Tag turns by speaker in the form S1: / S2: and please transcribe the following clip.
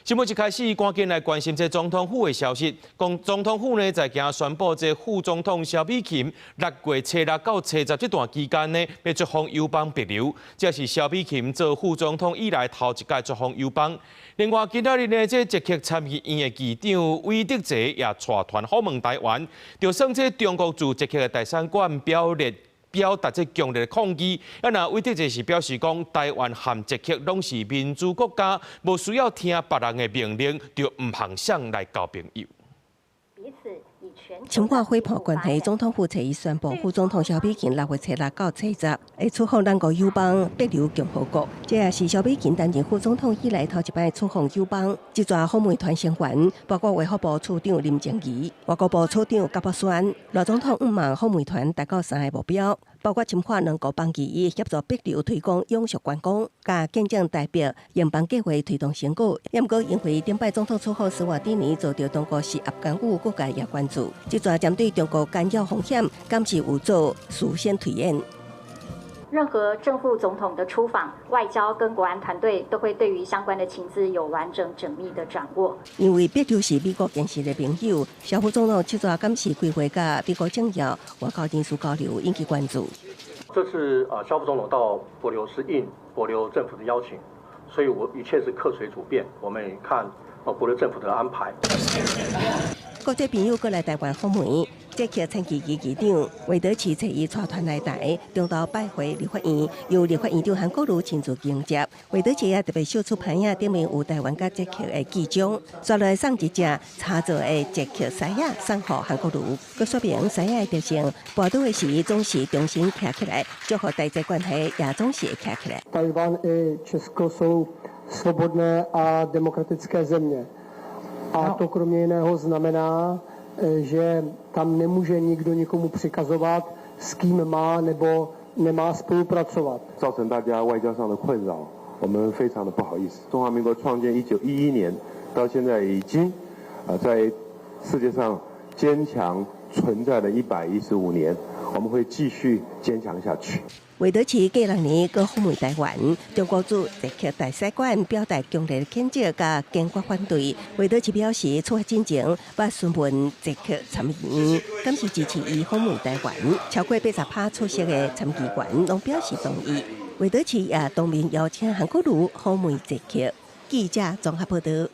S1: 新聞一開始，趕緊來關心這總統府的消息。講總統府呢，在今日宣布，這副總統蕭美琴6月初6到初10這段期間呢，要出訪友邦別留。這是蕭美琴做副總統以來頭一屆出訪友邦。另外，今仔日呢，這捷克參議院的議長韋德謝也帶團訪問台灣，就算這中國駐捷克的大使館表達這強烈的抗議。那韋德謝是表示講，台灣和捷克攏是民主國家，無需要聽別人的命令，就唔航向來交朋友。
S2: 情況恢復關係，總統府初一宣布，副總統蕭美琴6月初6到初10會出訪咱國友邦帛琉共和國。這也是蕭美琴擔任副總統以來頭一擺出訪友邦。這團訪問團成員包括衛福部處長林靜儀、外交部處長高柏宣。羅總統望訪問團達到3個目標，包括深化兩國邦誼，協助帛琉推廣永續觀光，加見證代表聯邦計劃推動成果。也毋過因為頂擺總統出訪施瓦蒂尼遭到中國施壓干預，各界也關注。這團針對中國干擾風險，敢是有做事先推演。
S3: 任何正副總統的出訪，外交跟國安團隊都會對於相關的情資有完整縝密的掌握。因為
S2: 帛琉是美國堅實的朋友，蕭副總統這團敢是規劃甲美國政要、外交人士交流，引起關注。
S4: 這次蕭副總統到帛琉是應帛琉政府的邀請，所以我一切是客隨主便，我們也看帛琉政府的安排。
S2: 國際朋友過來台灣訪問，捷克參議院議長韋德奇初一帶團來台，中島拜會立法院，由立法院長韓國瑜親自迎接。韋德奇也特別秀出牌仔，頂面有台灣甲捷克的記章，刷來送一隻插座的捷克獅仔送給韓國瑜。佮說明獅仔的特性，跋倒的時總是重新站起來，祝福台捷關係也總是站起來。
S5: 台灣和Česko jsou svobodné a demokratické země. A to kromě jiného znamená, že tam nemůže nikdo nikomu přikazovat, s kým má nebo nemá spolupracovat.
S6: 造成大家外交上的困擾，我們非常的不好意思。中華民國創建1911年到現在已經在世界上堅強存在了115年，我們會繼續堅強下去。
S2: 韋德奇過2年閣訪問台灣，中國駐捷克大使館表達強烈的譴責甲堅決反對。韋德奇表示，出發之前捌詢問捷克參議院，敢是支持伊訪問台灣，超過80%出席的參議員攏表示同意。韋德奇也當面邀請韓國瑜訪問捷克。記者綜合報道。